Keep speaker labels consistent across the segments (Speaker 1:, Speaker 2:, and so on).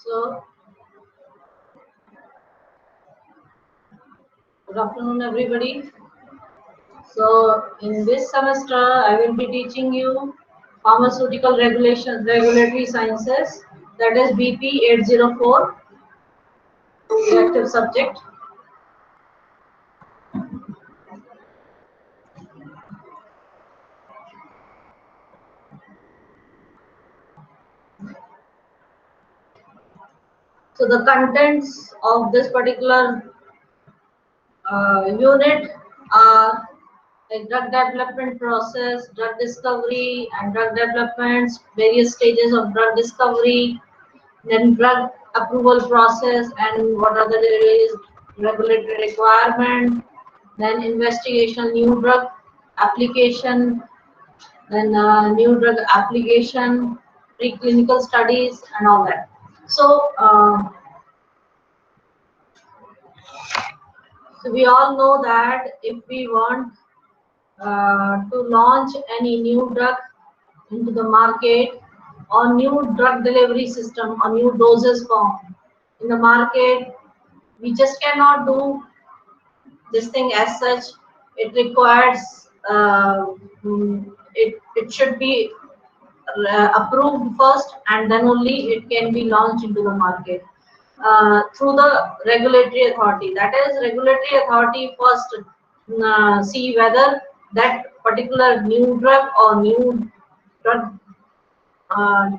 Speaker 1: So, good afternoon, everybody. So, in this semester, I will be teaching you pharmaceutical regulatory sciences, that is BP 804, elective subject. So, the contents of this particular unit are like drug development process, drug discovery and drug developments, various stages of drug discovery, then drug approval process and what are the various regulatory requirement, then investigation, new drug application, then new drug application, preclinical studies and all that. So we all know that if we want to launch any new drug into the market or new drug delivery system or new doses form in the market, we just cannot do this thing as such. It requires it should be approved first and then only it can be launched into the market through the regulatory authority. That is, regulatory authority first see whether that particular new drug or new drug uh,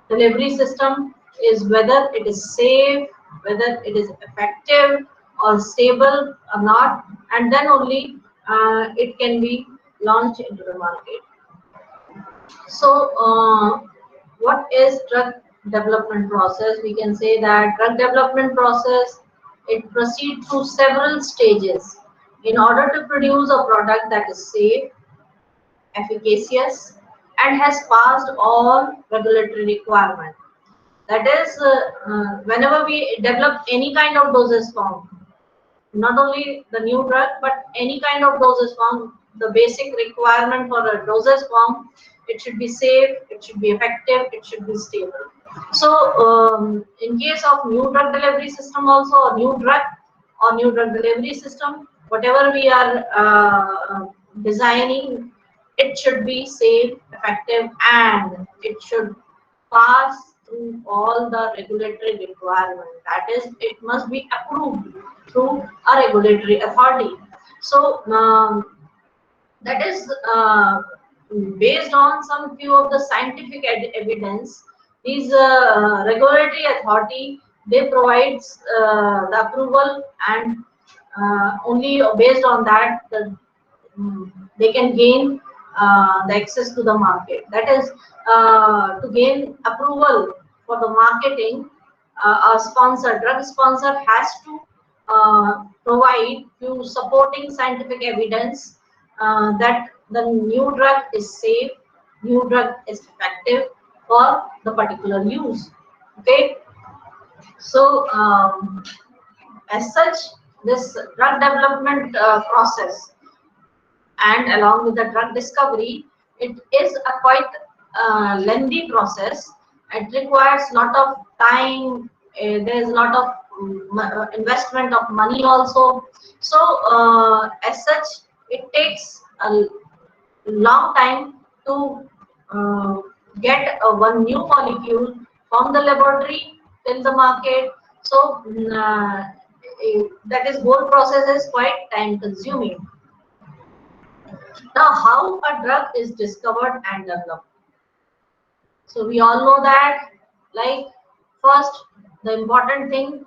Speaker 1: delivery system is whether it is safe, whether it is effective or stable or not, and then only it can be launched into the market. So, what is drug development process? We can say that drug development process, it proceeds through several stages in order to produce a product that is safe, efficacious, and has passed all regulatory requirements. That is, whenever we develop any kind of dosage form, not only the new drug, but any kind of dosage form, the basic requirement for a dosage form, it should be safe, it should be effective, it should be stable. So, in case of new drug delivery system also, or new drug delivery system, whatever we are designing, it should be safe, effective, and it should pass through all the regulatory requirements. That is, it must be approved through a regulatory authority. So, that is based on some few of the scientific evidence. These regulatory authority, they provides the approval, and only based on that they can gain the access to the market. That is, to gain approval for the marketing, a drug sponsor has to provide few supporting scientific evidence that the new drug is safe, new drug is effective for the particular use. Okay, so as such, this drug development process and along with the drug discovery, it is a quite lengthy process. It requires lot of time. There is a lot of investment of money also. So as such, it takes a long time to get one new molecule from the laboratory till the market. So that is, whole process is quite time consuming. Now, how a drug is discovered and developed. So we all know that, like, first, the important thing,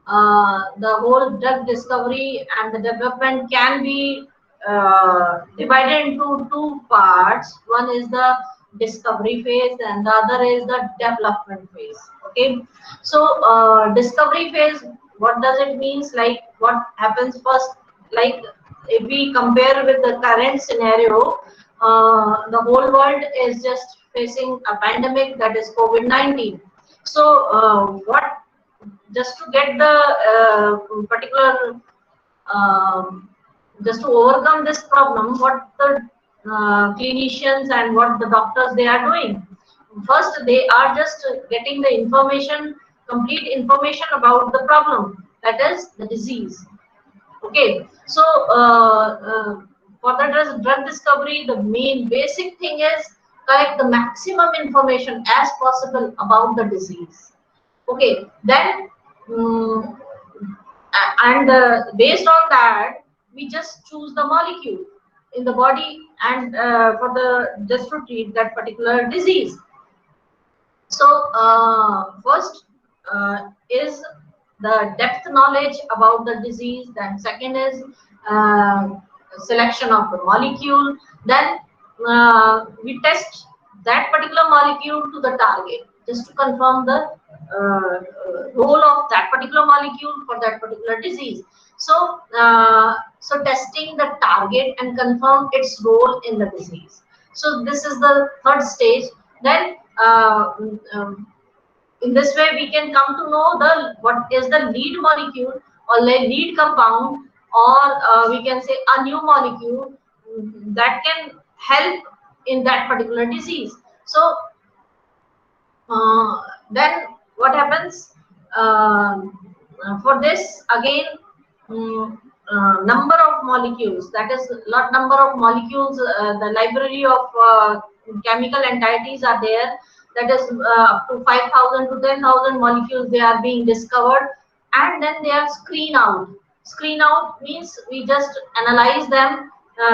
Speaker 1: the whole drug discovery and the development can be divided into two parts. One is the discovery phase and the other is the development phase. Okay, so discovery phase, what does it means? Like, what happens first? Like, if we compare with the current scenario, the whole world is just facing a pandemic, that is COVID-19. So what, just to get the particular just to overcome this problem, what the clinicians and what the doctors they are doing? First, they are just getting the information complete information about the problem, that is the disease. Okay, so for the drug discovery, the main basic thing is collect the maximum information as possible about the disease. Okay, then and based on that, we just choose the molecule in the body and for the just to treat that particular disease. So first is the depth knowledge about the disease. Then second is uh, selection of the molecule. Then we test that particular molecule to the target just to confirm the role of that particular molecule for that particular disease. So so testing the target and confirm its role in the disease. So this is the third stage. Then in this way we can come to know the what is the lead molecule or lead compound, or we can say a new molecule that can help in that particular disease. So then what happens for this again, number of molecules, that is lot number of molecules, the library of chemical entities are there, that is up to 5,000 to 10,000 molecules they are being discovered, and then they are screen out means we just analyze them,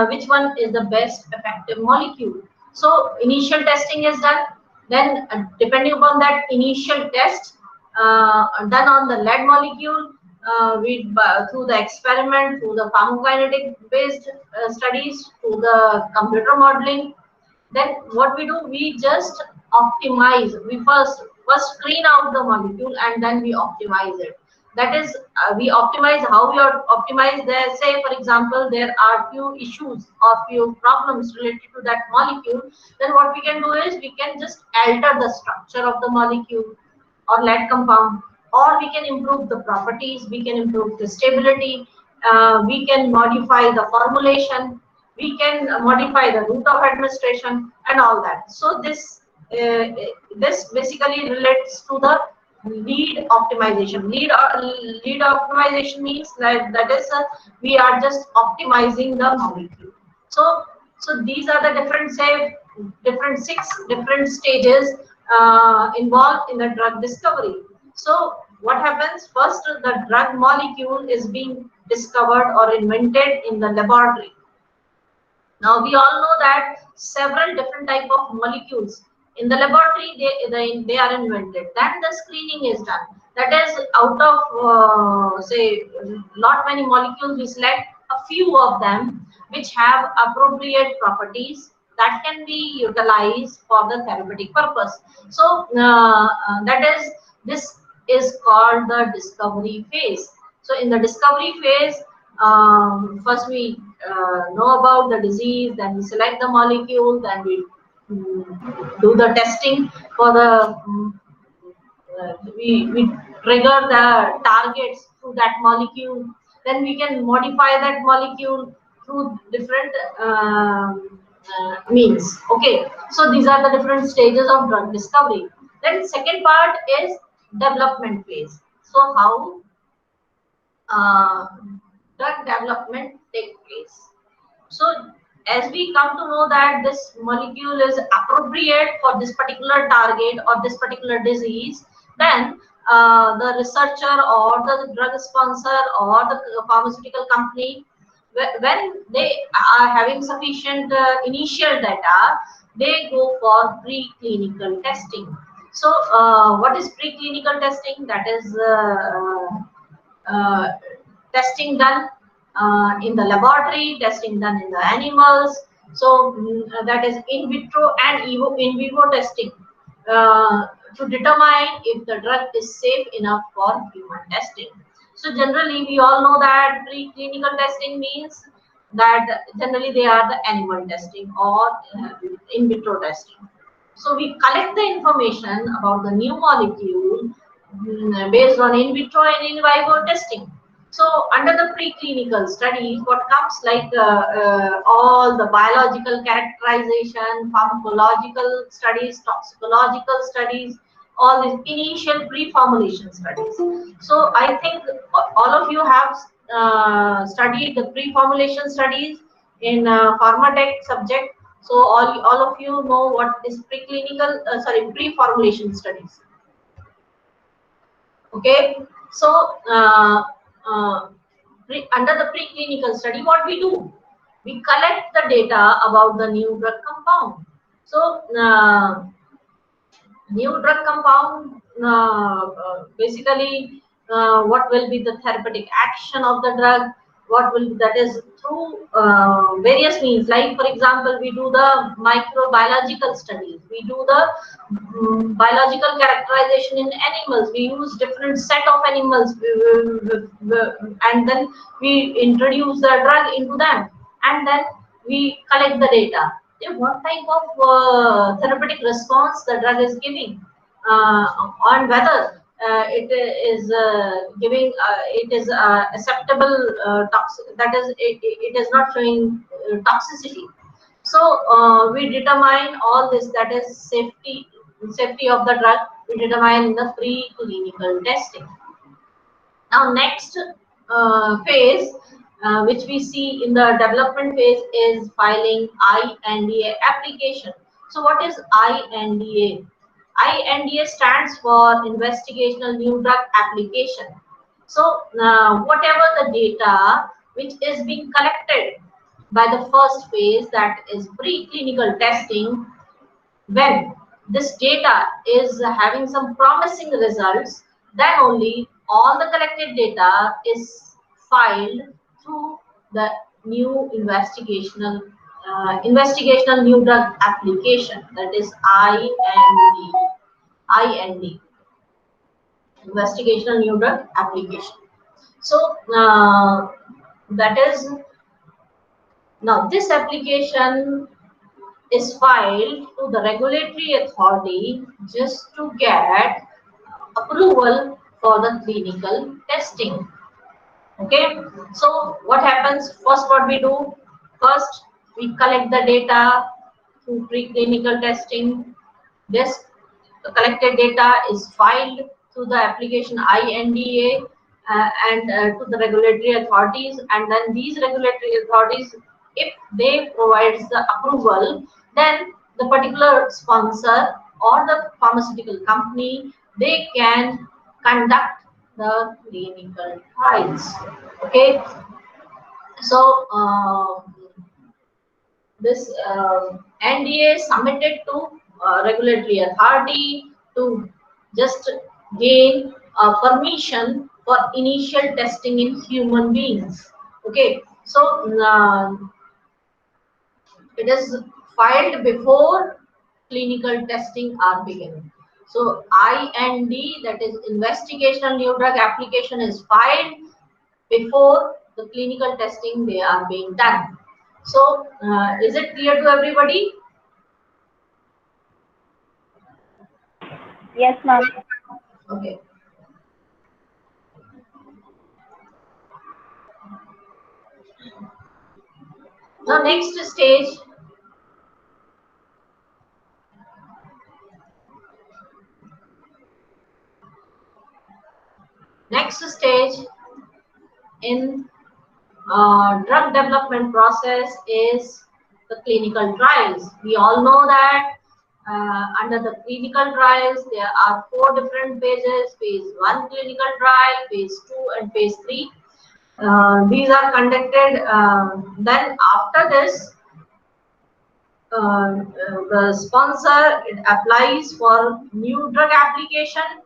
Speaker 1: which one is the best effective molecule. So initial testing is done. Then depending upon that initial test done on the lead molecule, through the experiment, through the pharmacokinetic based studies, through the computer modeling, then what we do, we just optimize. We first screen out the molecule and then we optimize it. That is, we optimize. How we are optimize there? Say for example, there are few issues or few problems related to that molecule. Then what we can do is we can just alter the structure of the molecule or lead compound, or we can improve the properties, we can improve the stability, we can modify the formulation, we can modify the route of administration and all that. So this basically relates to the lead optimization. Lead optimization means that is we are just optimizing the molecule. So these are the different six different stages involved in the drug discovery. So what happens first? The drug molecule is being discovered or invented in the laboratory. Now we all know that several different type of molecules in the laboratory they are invented. Then the screening is done. That is, out of say not many molecules, we select a few of them which have appropriate properties that can be utilized for the therapeutic purpose. So this is called the discovery phase. So in the discovery phase, first we know about the disease, then we select the molecule, then we do the testing for the we trigger the targets through that molecule. Then we can modify that molecule through different means. Okay, so these are the different stages of drug discovery. Then second part is development phase. So how uh, drug development take place. So as we come to know that this molecule is appropriate for this particular target or this particular disease, then the researcher or the drug sponsor or the pharmaceutical company, when they are having sufficient initial data, they go for preclinical testing. So what is preclinical testing? That is uh, testing done in the laboratory, testing done in the animals. So that is in vitro and in vivo testing to determine if the drug is safe enough for human testing. So generally, we all know that preclinical testing means that generally they are the animal testing or in vitro testing. So we collect the information about the new molecule based on in vitro and in vivo testing. So under the preclinical studies, what comes like all the biological characterization, pharmacological studies, toxicological studies, all these initial pre-formulation studies. So I think all of you have studied the pre-formulation studies in pharmatech subject. So all of you know what is preclinical, pre-formulation studies. Okay, so under the preclinical study, what we do? We collect the data about the new drug compound. So new drug compound, basically what will be the therapeutic action of the drug, what will be, that is through various means, like for example we do the microbiological studies, we do the biological characterization in animals, we use different set of animals, and then we introduce the drug into them, and then we collect the data. What type of therapeutic response the drug is giving, on whether it is giving, it is acceptable toxic, that is it is not showing toxicity. So we determine all this, that is safety of the drug, we determine in the preclinical testing. Now next phase, which we see in the development phase, is filing INDA application. So what is INDA? INDA stands for Investigational New Drug Application. So whatever the data which is being collected by the first phase, that is preclinical testing, when this data is having some promising results, then only all the collected data is filed through the new investigational new drug application, that is IND, investigational new drug application. So that is, now this application is filed to the regulatory authority just to get approval for the clinical testing. Okay, so what happens first? What we do first, we collect the data through preclinical testing. This collected data is filed to the application INDA and to the regulatory authorities, and then these regulatory authorities, if they provides the approval, then the particular sponsor or the pharmaceutical company, they can conduct the clinical trials. Okay, so this NDA submitted to regulatory authority to just gain permission for initial testing in human beings. Okay, so it is filed before clinical testing are beginning. So IND, that is investigational new drug application, is filed before the clinical testing they are being done. So is it clear to everybody?
Speaker 2: Yes, ma'am.
Speaker 1: Okay. Now next stage, in drug development process is the clinical trials. We all know that under the clinical trials there are 4 different phases: phase 1 clinical trial, phase 2, and phase 3. These are conducted. Then after this, the sponsor, it applies for new drug application.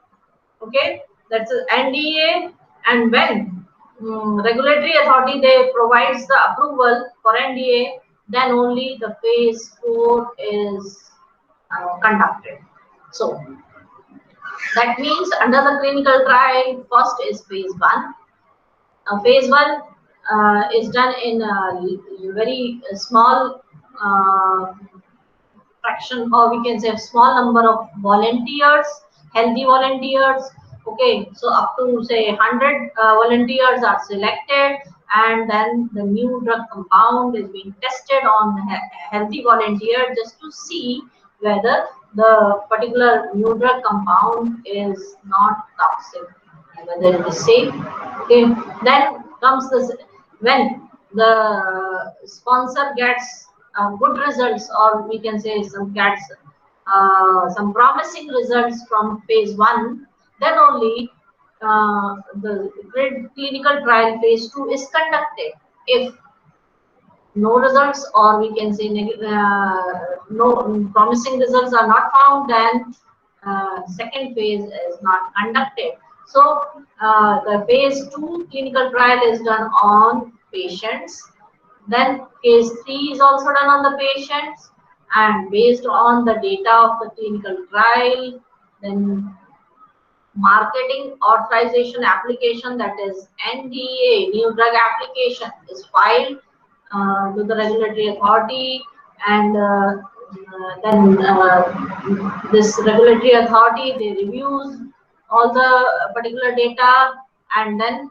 Speaker 1: Okay, that's an NDA, and when regulatory authority they provides the approval for NDA, then only the phase 4 is conducted. So that means under the clinical trial, first is phase 1. Phase 1 is done in a very small fraction, or we can say a small number of volunteers, healthy volunteers. Okay, so up to say 100 volunteers are selected, and then the new drug compound is being tested on healthy volunteer just to see whether the particular new drug compound is not toxic, whether it is safe. Okay, then comes this when the sponsor gets good results, or we can say some gets some promising results from phase 1, then only the clinical trial phase 2 is conducted. If no results, or we can say no promising results are not found, then second phase is not conducted. So the phase 2 clinical trial is done on patients, then phase 3 is also done on the patients, and based on the data of the clinical trial, then marketing authorization application, that is NDA, new drug application, is filed to the regulatory authority, and then this regulatory authority, they reviews all the particular data, and then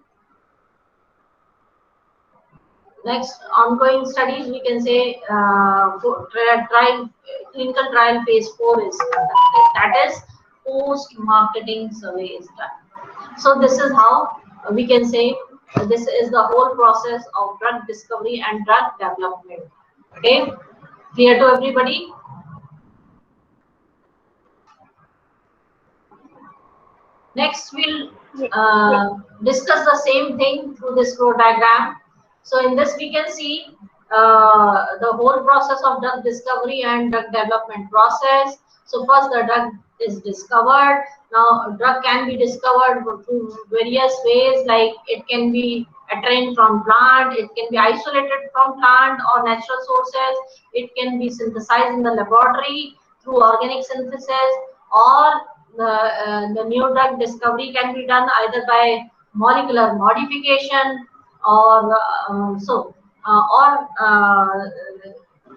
Speaker 1: next ongoing studies, we can say clinical trial phase 4 is conducted, that is post marketing survey is done. So this is how we can say this is the whole process of drug discovery and drug development. Okay, clear to everybody? Next, we'll discuss the same thing through this flow diagram. So in this, we can see the whole process of drug discovery and drug development process. So first, the drug is discovered. Now, a drug can be discovered through various ways, like it can be attained from plant, it can be isolated from plant or natural sources, it can be synthesized in the laboratory through organic synthesis, or the new drug discovery can be done either by molecular modification, or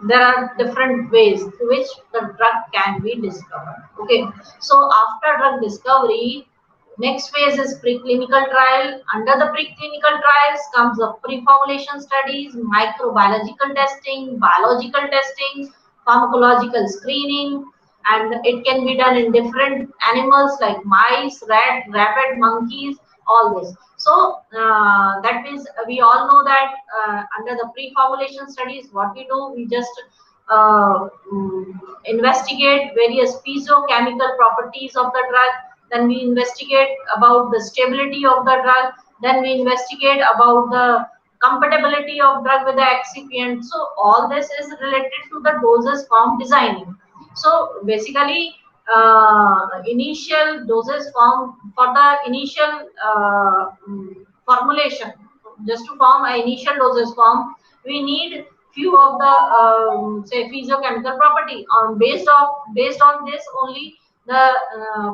Speaker 1: there are different ways through which the drug can be discovered. Okay, so after drug discovery, next phase is preclinical trial. Under the preclinical trials comes the pre-formulation studies, microbiological testing, biological testing, pharmacological screening, and it can be done in different animals like mice, rat, rabbit, monkeys, all this. So that means we all know that under the pre-formulation studies, what we do, we just investigate various physiochemical properties of the drug, then we investigate about the stability of the drug, then we investigate about the compatibility of drug with the excipient. So all this is related to the dosage form designing. So basically, initial doses form for the initial formulation, just to form an initial dosage form, we need few of the say physiochemical property. Based on this only the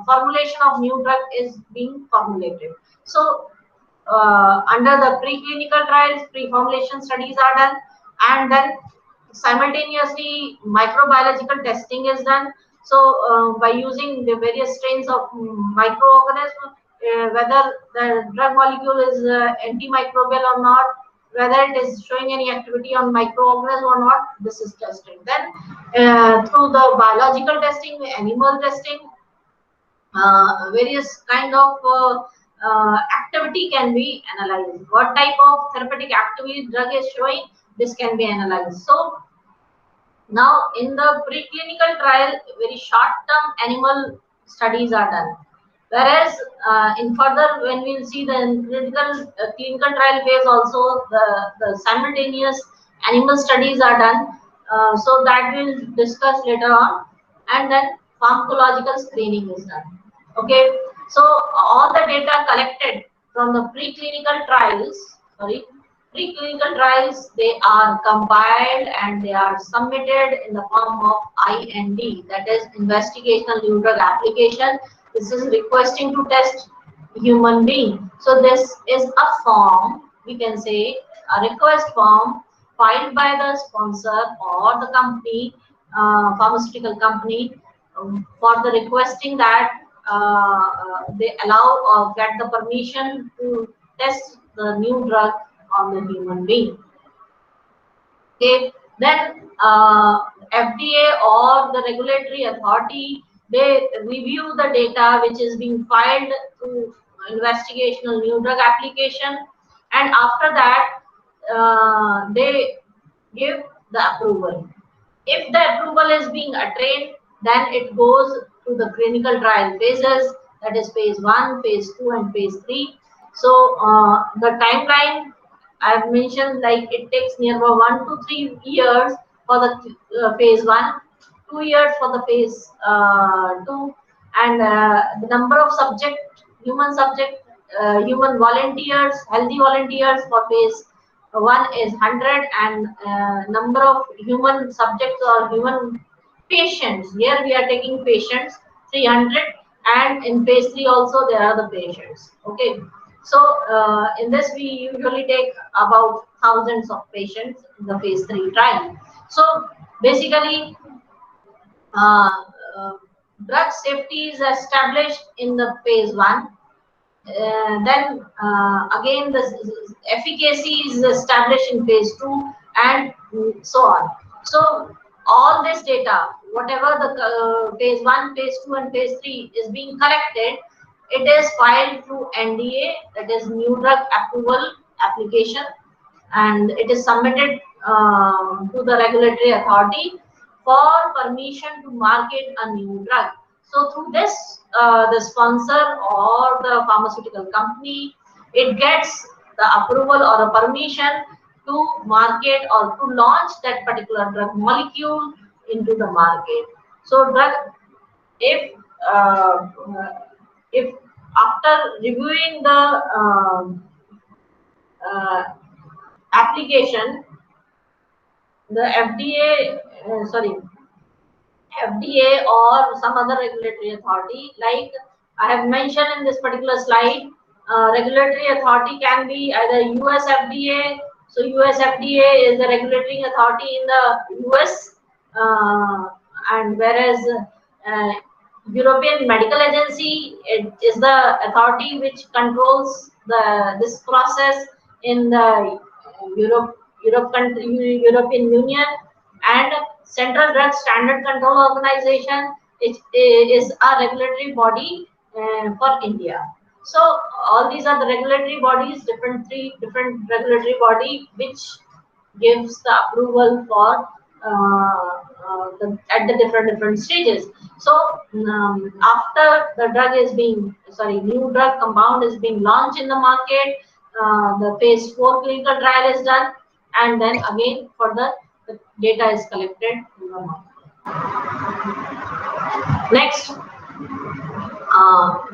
Speaker 1: formulation of new drug is being formulated. So under the preclinical trials, pre-formulation studies are done, and then simultaneously microbiological testing is done. So by using the various strains of microorganisms, whether the drug molecule is antimicrobial or not, whether it is showing any activity on microorganisms or not, this is tested. Then through the biological testing, animal testing, various kind of activity can be analyzed. What type of therapeutic activity drug is showing, this can be analyzed. So now in the preclinical trial, very short-term animal studies are done. Whereas in further, when we'll see the clinical trial phase, also the simultaneous animal studies are done. So that we'll discuss later on. And then pharmacological screening is done. Okay, so all the data collected from the preclinical trials, they are compiled and they are submitted in the form of IND, that is investigational new drug application. This is requesting to test human being. So this is a form, we can say a request form filed by the sponsor or the company, pharmaceutical company, for the requesting that they allow or get the permission to test the new drug on the human being. Okay, then FDA or the regulatory authority, they review the data which is being filed through investigational new drug application, and after that they give the approval. If the approval is being attained, then it goes to the clinical trial phases, that is phase 1, phase 2 and phase 3. So the timeline I've mentioned, like it takes near about 1 to 3 years for the phase 1, 2 years for the phase 2, and the number of human volunteers, healthy volunteers for phase 1 is 100, and number of human subjects or human patients, here we are taking patients, 300, and in phase 3 also there are the patients. Okay, so in this we usually take about thousands of patients in the phase 3 trial. So basically uh, uh, drug safety is established in the phase 1, then again the efficacy is established in phase 2, and so on. So all this data, whatever the phase 1, phase 2 and phase 3 is being collected, it is filed through NDA, that is new drug approval application, and it is submitted to the regulatory authority for permission to market a new drug. So through this, the sponsor or the pharmaceutical company, it gets the approval or a permission to market or to launch that particular drug molecule into the market. So drug, if uh, if after reviewing the uh, application, the FDA, FDA or some other regulatory authority, like I have mentioned in this particular slide, regulatory authority can be either US FDA. So US FDA is the regulatory authority in the US, and whereas uh, European Medical Agency, it is the authority which controls this process in the European Union, and Central Drug Standard Control Organization is a regulatory body for India. So all these are the regulatory bodies, three different regulatory body which gives the approval for at the different stages. So after the new drug compound is being launched in the market, the phase 4 clinical trial is done, and then again further the data is collected in the market. Next,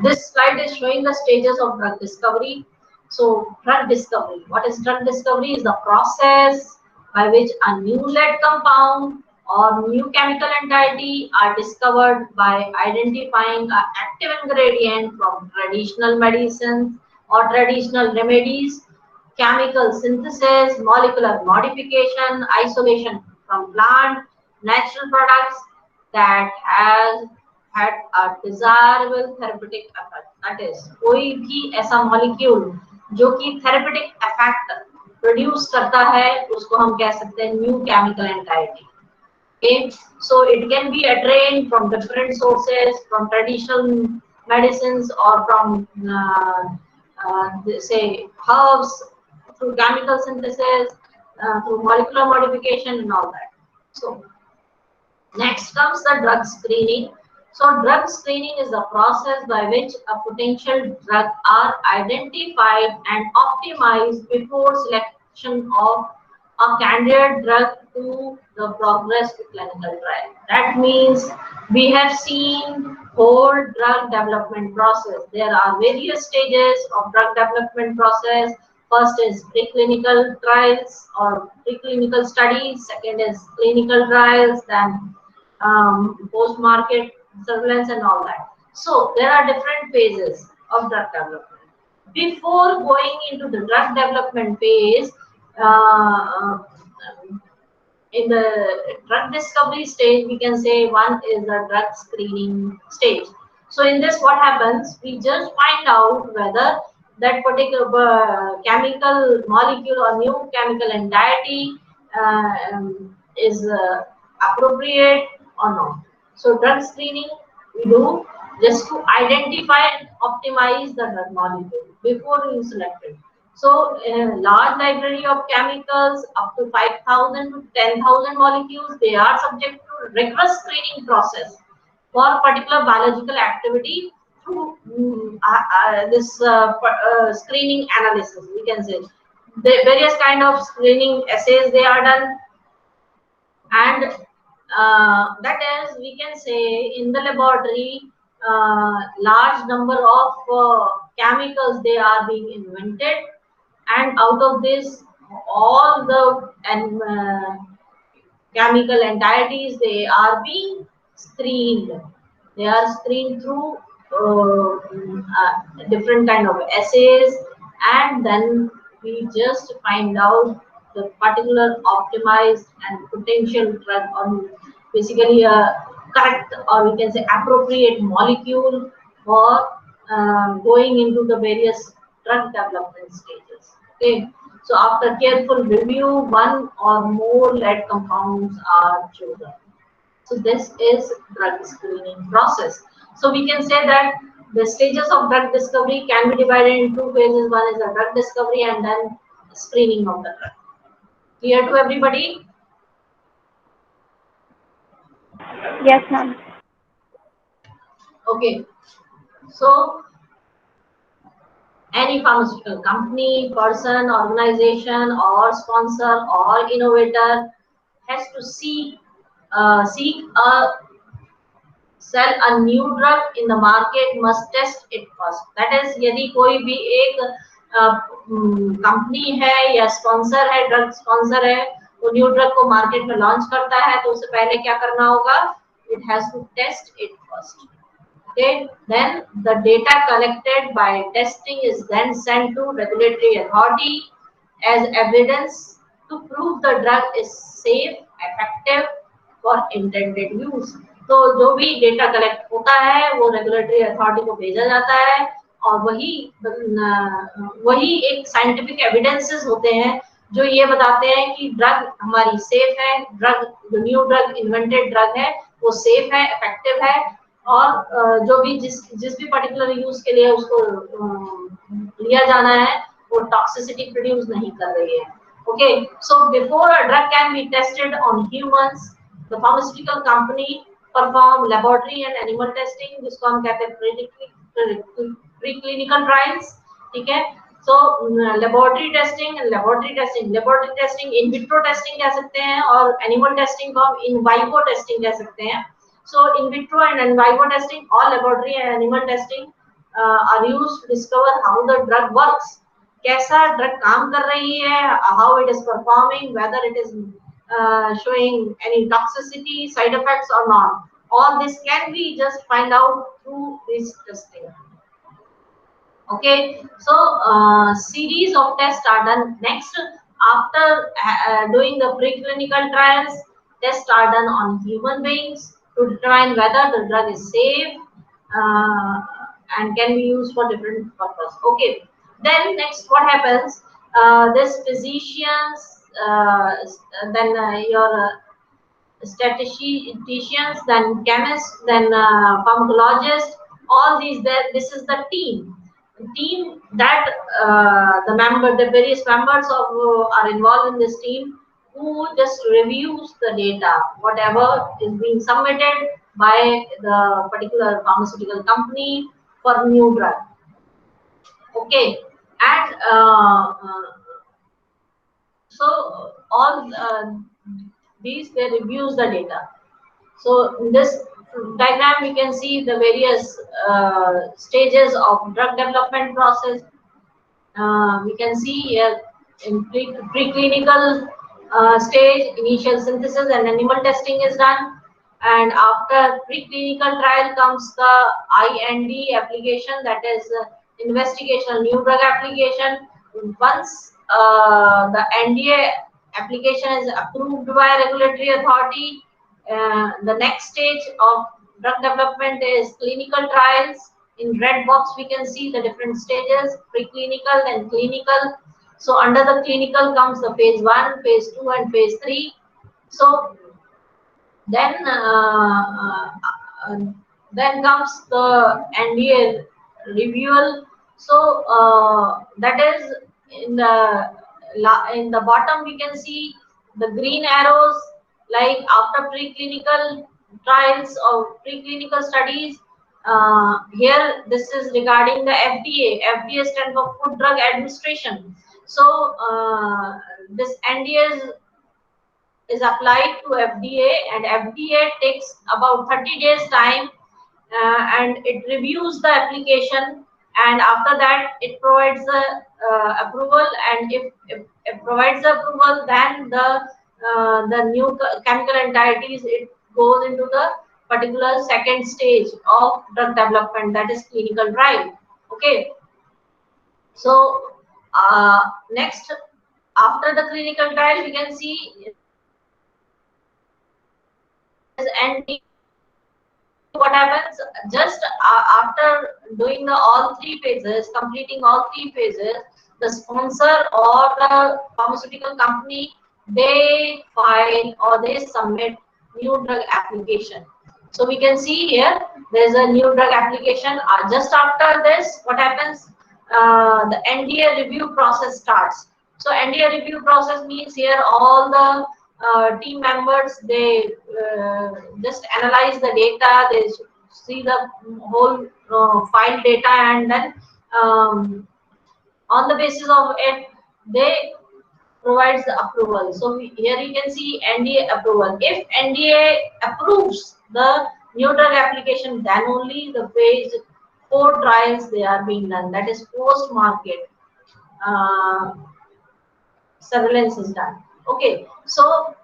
Speaker 1: this slide is showing the stages of drug discovery. So, drug discovery. What is drug discovery? Is the process by which a new lead compound or new chemical entity are discovered by identifying an active ingredient from traditional medicines or traditional remedies, chemical synthesis, molecular modification, isolation from plant, natural products that has had a desirable therapeutic effect. That is, कोई भी ऐसा molecule जो कि therapeutic effect produce करता है, उसको हम कह सकते हैं new chemical entity. Okay, so it can be attained from different sources, from traditional medicines or from say herbs, through chemical synthesis, through molecular modification and all that. So next comes the drug screening. So drug screening is the process by which a potential drug are identified and optimized before selection of a candidate drug to the progress to clinical trial. That means we have seen whole drug development process. There are various stages of drug development process. First is preclinical trials or preclinical studies. Second is clinical trials. Then post-market surveillance and all that. So there are different phases of drug development. Before going into the drug development phase, uh, in the drug discovery stage, we can say one is the drug screening stage. So in this, what happens? We just find out whether that particular chemical molecule or new chemical entity is appropriate or not. So drug screening we do just to identify and optimize the drug molecule before you select it. So a large library of chemicals up to 5,000 to 10,000 molecules, they are subject to rigorous screening process for particular biological activity through this screening analysis. We can say the various kind of screening assays they are done, and that is, we can say, in the laboratory large number of chemicals they are being invented, and out of this all the chemical entities they are being screened. They are screened through different kind of assays, and then we just find out the particular optimized and potential drug, or basically a correct, or we can say appropriate molecule for going into the various drug development stages. Okay. So after careful review, one or more lead compounds are chosen. So this is drug screening process. So we can say that the stages of drug discovery can be divided into two phases. One is the drug discovery and then screening of the drug. Clear to everybody?
Speaker 2: Yes, ma'am.
Speaker 1: Okay. So any pharmaceutical company, person, organization, or sponsor or innovator has to seek a sell a new drug in the market must test it first. That is, यदि कोई भी एक company है या sponsor है, drug sponsor है, वो new drug को मार्केट में लॉन्च करता है, तो उससे पहले क्या करना होगा? It has to test it first. Okay, then the data collected by testing is then sent to regulatory authority as evidence to prove the drug is safe, effective for intended use. तो जो भी data collect होता है वो regulatory authority को भेजा जाता है, और वही एक साइंटिफिक एविडेंसेस होते हैं जो ये बताते हैं कि ड्रग हमारी सेफ है, ड्रग जो न्यू ड्रग इन्वेंटेड ड्रग है वो सेफ है, इफेक्टिव है, और जो भी जिस भी पर्टिकुलर यूज के लिए उसको लिया जाना है वो टॉक्सिसिटी प्रोड्यूस नहीं कर रही है. Okay, so before a drug can be tested on humans, the pharmaceutical company perform laboratory and animal testing, जिसको हम कहते हैं प्री क्लिनिकल ट्रायल्स. ठीक है, so laboratory testing in vitro testing कह सकते हैं, और एनिमल टेस्टिंग को हम इन वाइवो टेस्टिंग कह सकते हैं. So in vitro and in vivo testing, all laboratory and animal testing are used to discover how the drug works. कैसा drug काम कर रही है, how it is performing, whether it is showing any toxicity, side effects or not. All this can be just find out through this testing. Okay, so series of tests are done. Next, after doing the preclinical trials, tests are done on human beings to determine whether the drug is safe and can be used for different purpose. Okay, then next what happens? This physicians, then your statisticians, then chemists, then pharmacologists. All these, this is the team. The team that the various members of are involved in this team, who just reviews the data, whatever is being submitted by the particular pharmaceutical company for new drug. Okay, and so all these, they reviews the data. So in this diagram we can see the various stages of drug development process. We can see here in preclinical stage, initial synthesis and animal testing is done, and after preclinical trial comes the IND application, that is investigational new drug application. Once the NDA application is approved by regulatory authority, the next stage of drug development is clinical trials. In red box we can see the different stages: preclinical and clinical. So under the clinical comes the phase 1, phase 2 and phase 3. So Then then comes the NDA review. So that is in the bottom we can see the green arrows, like after preclinical trials or preclinical studies. Here this is regarding the FDA. FDA stands for Food Drug Administration. So this NDA is applied to FDA, and FDA takes about 30 days time, and it reviews the application, and after that it provides the approval, and if it provides the approval, then the new chemical entities, it goes into the particular second stage of drug development, that is clinical trial. Okay, so next, after the clinical trial we can see and what happens just after doing the all three phases, completing all three phases, the sponsor or the pharmaceutical company, they file or they submit new drug application. So we can see here there is a new drug application. Just after this, what happens? The NDA review process starts. So NDA review process means here all the team members, they just analyze the data, they see the whole file data, and then on the basis of it they provides the approval. So here you can see NDA approval. If NDA approves the new drug application, then only the phase 4 trials they are being done, that is post market uh, surveillance is done. Okay, so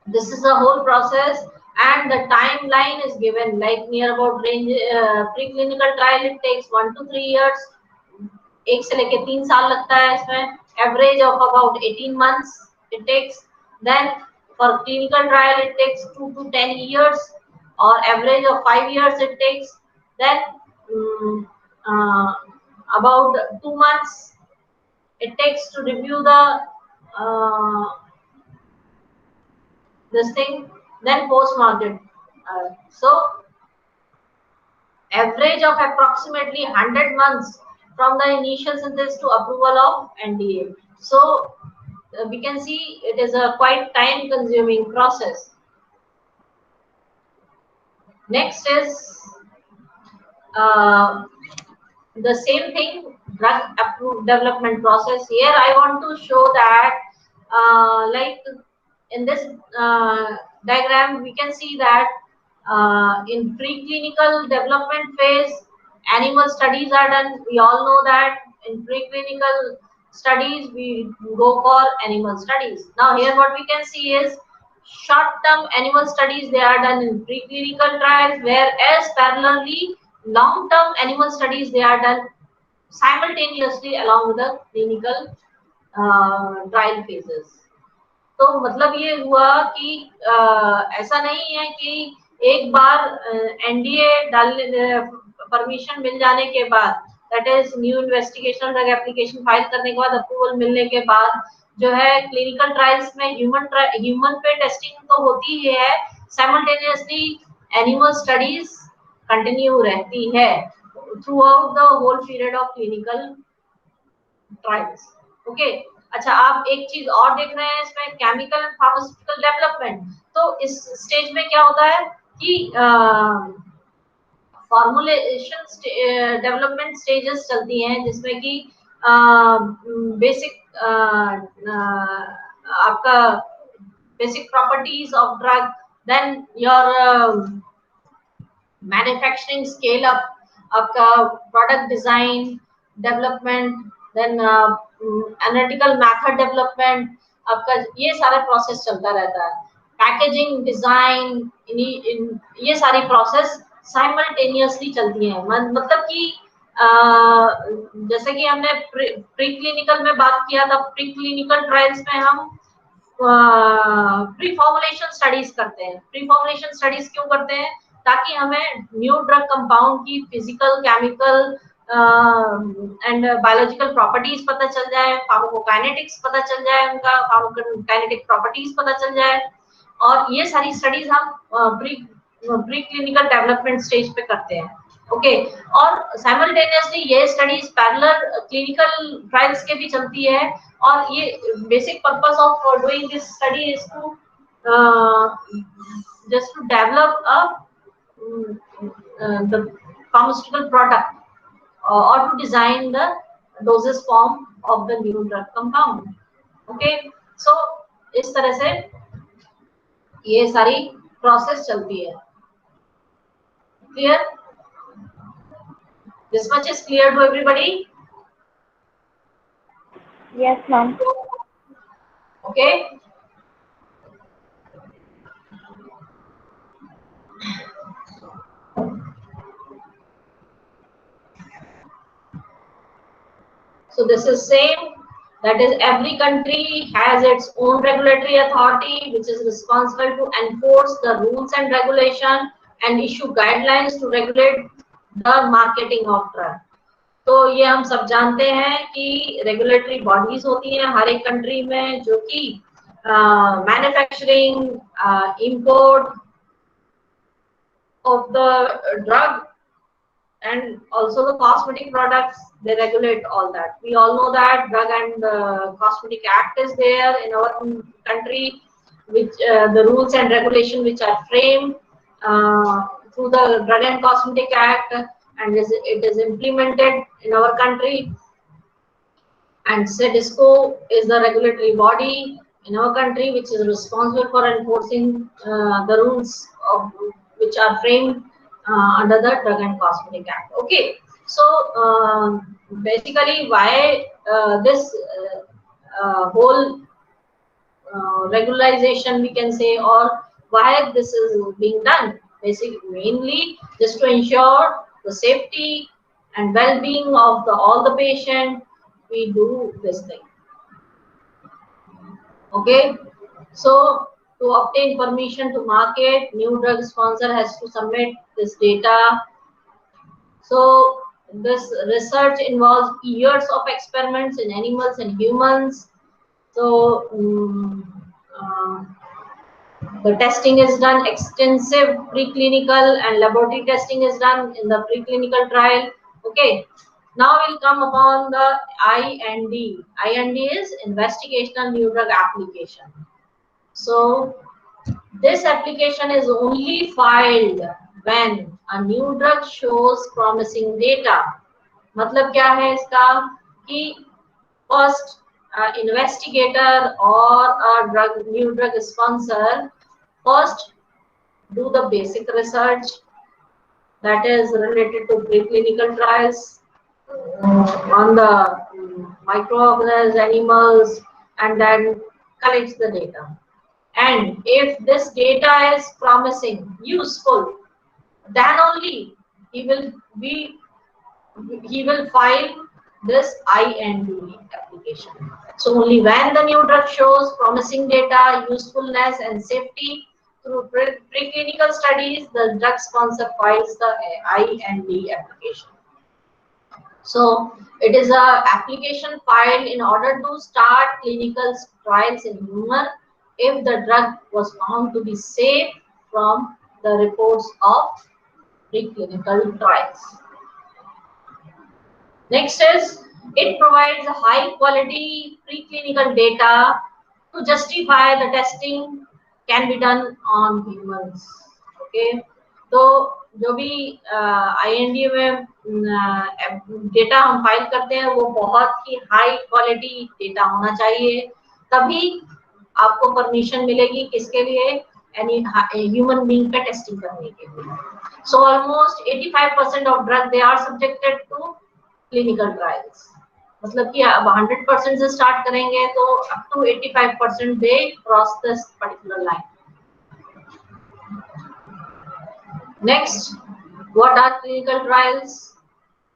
Speaker 1: this is the whole process, and the timeline is given like near about range. Preclinical trial it takes 1 to 3 years, 1 से लेके 3 साल लगता है इसमें, average of about 18 months it takes. Then for clinical trial it takes 2 to 10 years, or average of 5 years it takes. Then uh, about 2 months it takes to review the uh, this thing. Then post market. So average of approximately 100 months from the initial synthesis to approval of NDA. So we can see it is a quite time consuming process. Next is uh, the same thing, drug approved development process. Here I want to show that like in this diagram we can see that in preclinical development phase animal studies are done. We all know that in preclinical studies we go for animal studies. Now here what we can see is short-term animal studies, they are done in preclinical trials, whereas parallelly long-term animal studies they are done simultaneously along with the clinical trial phases. तो मतलब ये हुआ कि ऐसा नहीं है कि एक बार एनडीए डाल परमिशन मिल जाने के बाद, that is new investigation drug application file करने के बाद, अप्रूवल मिलने के बाद जो है क्लिनिकल ट्रायल्स में ह्यूमन पे टेस्टिंग तो होती ही है, साइमल्टेनियसली एनिमल स्टडीज कंटिन्यू रहती है throughout the whole period of clinical trials. Okay, अच्छा आप एक चीज और देख रहे हैं इसमें, केमिकल एंड फार्मास्यूटिकल डेवलपमेंट. तो इस स्टेज में क्या होता है कि फॉर्मुलेशन डेवलपमेंट स्टेजेस चलती हैं, जिसमें कि बेसिक आपका basic properties of drug, then your manufacturing scale up, आपका product design development, then analytical method development, आपका ये सारा प्रोसेस चलता रहता है. पैकेजिंग डिजाइन, ये सारी प्रोसेस साइमल्टेनियसली चलती हैं. मतलब कि जैसे कि हमने प्री क्लिनिकल में बात किया था, प्री क्लिनिकल ट्रायल्स में हम प्री फॉर्मुलेशन स्टडीज करते हैं. प्री फॉर्मुलेशन स्टडीज क्यों करते हैं? ताकि हमें न्यू ड्रग कंपाउंड की physical, chemical and biological properties पता चल जाए, फार्माकोकाइनेटिक्स पता चल जाए, उनका फार्माकोकाइनेटिक प्रॉपर्टीज पता चल जाए, और ये सारी स्टडीज हम प्री क्लिनिकल डेवलपमेंट स्टेज पे करते हैं, ओके। और साइमल्टेनियसली ये स्टडीज पैरेलल क्लिनिकल ट्रायल्स के भी चलती है, और ये basic purpose of doing this study is to just to develop the pharmaceutical product, or to design the dosage form of the new drug compound, okay। so इस तरह से ये सारी प्रोसेस चलती है। clear? This much is clear to everybody?
Speaker 2: Yes, ma'am.
Speaker 1: Okay. So this is same, that is every country has its own regulatory authority which is responsible to enforce the rules and regulation and issue guidelines to regulate the marketing of drug। तो ये हम सब जानते हैं कि regulatory bodies होती हैं हर एक कंट्री में जो कि manufacturing, import of the drug and also the cosmetic products, they regulate all that. We all know that Drug and Cosmetic Act is there in our country, which the rules and regulation which are framed through the Drug and Cosmetic Act, and it is implemented in our country. And CDSCO is the regulatory body in our country which is responsible for enforcing the rules of which are framed under the Drug and Cosmetic Act. Okay, so basically why this whole regularization we can say, or why this is being done, basically mainly just to ensure the safety and well-being of all the patient, we do this thing, okay। So to obtain permission to market, new drug sponsor has to submit this data. So this research involves years of experiments in animals and humans. So the testing is done, extensive preclinical and laboratory testing is done in the preclinical trial, okay। Now we'll come upon the IND. IND is investigational new drug application. So this application is only filed when a new drug shows promising data। मतलब क्या है इसका कि first investigator or a new drug sponsor first do the basic research that is related to preclinical trials on the microorganisms, animals, and then collects the data. And if this data is promising, useful, then only he will file this IND application. So only when the new drug shows promising data, usefulness, and safety through preclinical studies, the drug sponsor files the IND application. So it is a application filed in order to start clinical trials in human if the drug was found to be safe from the reports of preclinical trials. Next is, it provides a high quality preclinical data to justify the testing can be done on humans, okay। तो जो भी IND में data हम file करते हैं वो बहुत ही high quality data होना चाहिए, तभी आपको परमिशन मिलेगी किसके लिए, यानी ह्यूमन बीइंग पे टेस्टिंग करने के लिए। So almost 85% of drug they are subjected to clinical trials. मतलब कि अब 100% से स्टार्ट करेंगे तो up to 85% they cross this particular line. Next, what are clinical trials?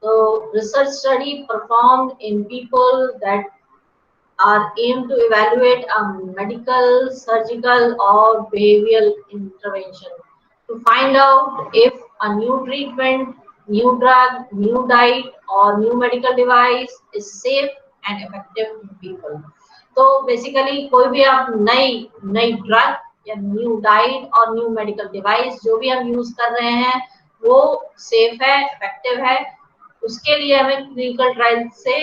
Speaker 1: So research study performed in people that are aimed to evaluate a medical, surgical, or behavioral intervention to find out if a new treatment, new drug, new diet, or new medical device is safe and effective in people. तो basically कोई भी आप नई drug या new diet और new medical device जो भी हम यूज कर रहे हैं वो सेफ है, इफेक्टिव है, उसके लिए हमें क्लिनिकल ट्रायल से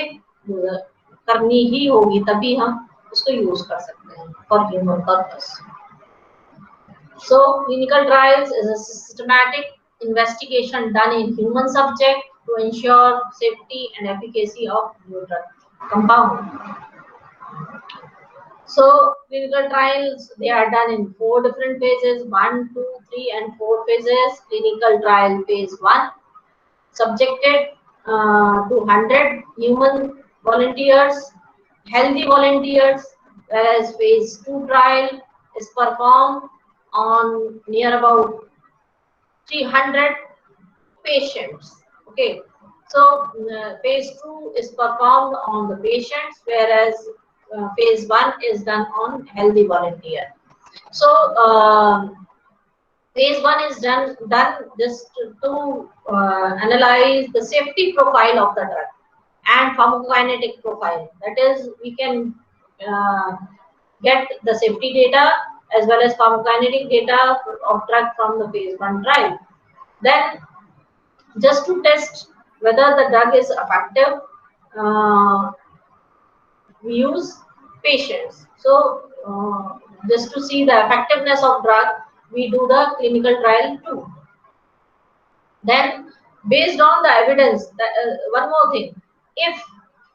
Speaker 1: करनी ही होगी, तभी हम उसको यूज कर सकते हैं for human purpose. So clinical trials is a systematic investigation done in human subject to ensure safety and efficacy of new drug compound. So clinical trials, they are done in 4 different phases: 1, 2, 3, and 4 phases. Clinical trial phase 1, subjected to 100 human volunteers, healthy volunteers, whereas phase 2 trial is performed on near about 300 patients. Okay, so phase 2 is performed on the patients, whereas phase 1 is done on healthy volunteer. So phase 1 is done just to analyze the safety profile of the drug and pharmacokinetic profile. That is, we can get the safety data as well as pharmacokinetic data of drug from the phase 1 trial. Then, just to test whether the drug is effective, we use patients. So, just to see the effectiveness of drug, we do the clinical trial too. Then, based on the evidence, one more thing, if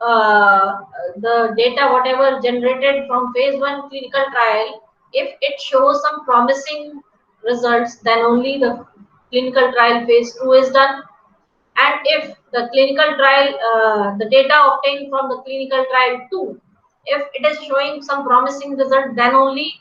Speaker 1: the data whatever generated from phase 1 clinical trial, if it shows some promising results, then only the clinical trial phase 2 is done. And if the clinical trial, the data obtained from the clinical trial 2, if it is showing some promising result, then only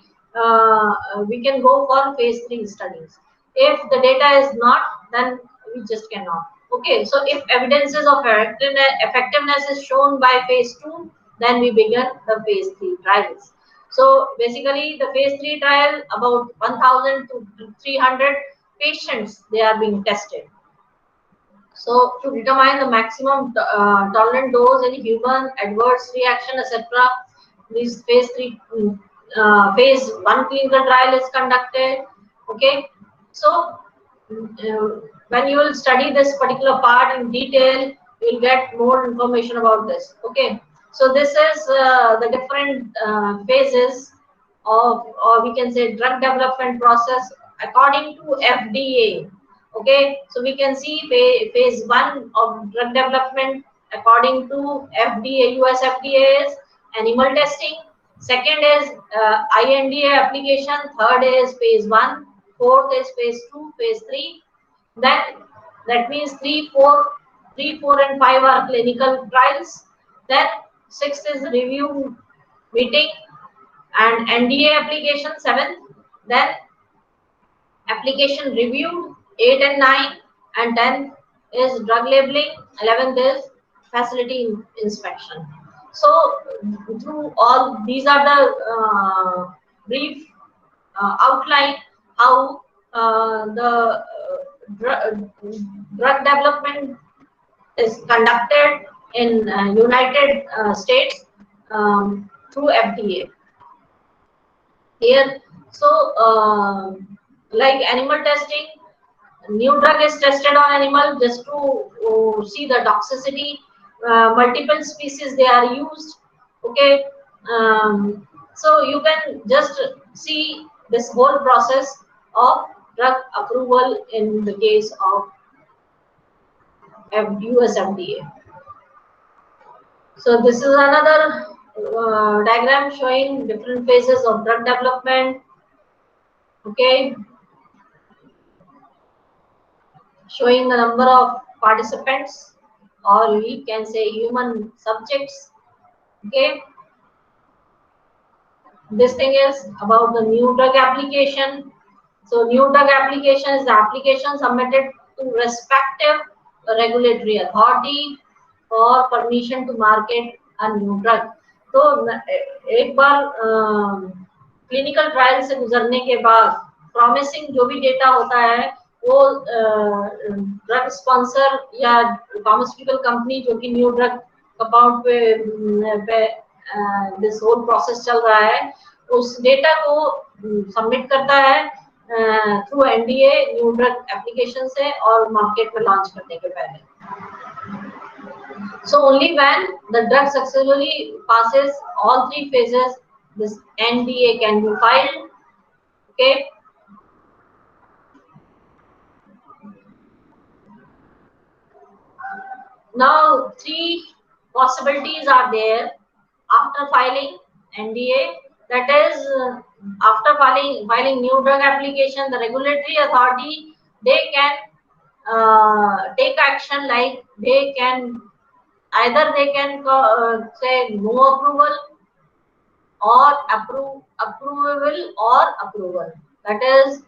Speaker 1: we can go for phase 3 studies. If the data is not, then we just cannot. Okay, so if evidences of effectiveness is shown by phase 2, then we begin the phase 3 trials. So basically the phase 3 trial, about 1000 to 300 patients, they are being tested. So to determine the maximum tolerant dose in human, adverse reaction, etc., this phase 1 clinical trial is conducted. Okay, so when you will study this particular part in detail, you will get more information about this. Okay, so this is the different phases of, or we can say, drug development process according to FDA. Okay, so we can see phase 1 of drug development according to FDA, US FDA is animal testing. Second is INDA application. Third is phase 1. Fourth is phase 2, phase 3. Then that means 3, 4, and 5 are clinical trials. Then 6 is review meeting and NDA application, 7th. Then application reviewed, 8 and 9, and 10th is drug labeling, 11th is facility inspection. So through all these are the brief outline how the drug development is conducted in United States through FDA. Here, so like animal testing, new drug is tested on animal just to see the toxicity. Multiple species they are used. Okay, so you can just see this whole process of drug approval in the case of US FDA. So this is another diagram showing different phases of drug development. Okay, showing the number of participants, or we can say human subjects. Okay, this thing is about the new drug application. So new drug application is the application submitted to respective regulatory authority for permission to market a new drug. तो एक बार clinical trial से गुजरने के बाद promising जो भी data होता है वो ड्रग स्पॉन्सर या फार्मास्यूटिकल कंपनी जो कि न्यू ड्रग कंपाउंड पे दिस होल प्रोसेस चल रहा है, उस डेटा को सबमिट करता है through NDA new drug application से और मार्केट में लॉन्च करने के पहले. So only when the drug successfully passes all 3 phases, this NDA can be filed. Okay. Now 3 possibilities are there after filing NDA. That is, after filing new drug application, the regulatory authority, they can take action, like they can either they can say no approval or approvable or approval. That is,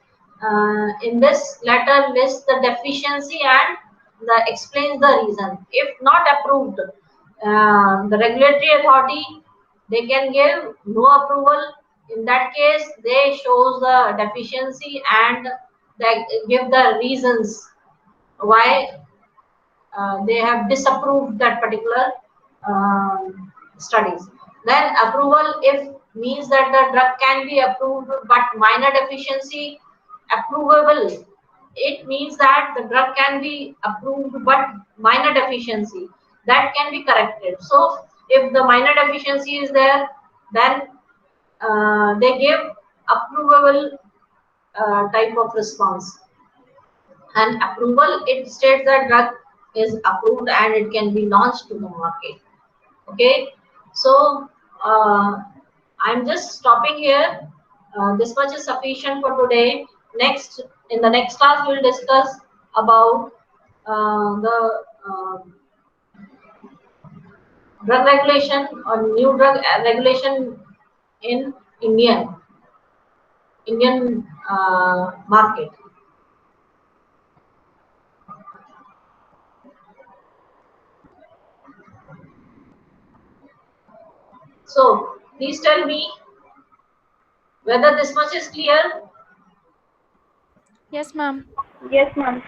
Speaker 1: in this letter lists the deficiency and explains the reason. If not approved, the regulatory authority, they can give no approval. In that case, they shows the deficiency and they give the reasons why they have disapproved that particular studies. Then approval, if means that the drug can be approved but minor deficiency, approvable, it means that the drug can be approved but minor deficiency, that can be corrected. So if the minor deficiency is there, then they give approvable type of response. And approval, it states that drug is approved and it can be launched to the market. Okay, so I'm just stopping here. This much is sufficient for today. Next, in the next class, we'll discuss about the drug regulation or new drug regulation in Indian market. So please tell me whether this much is clear.
Speaker 3: Yes, ma'am.
Speaker 2: Yes, ma'am.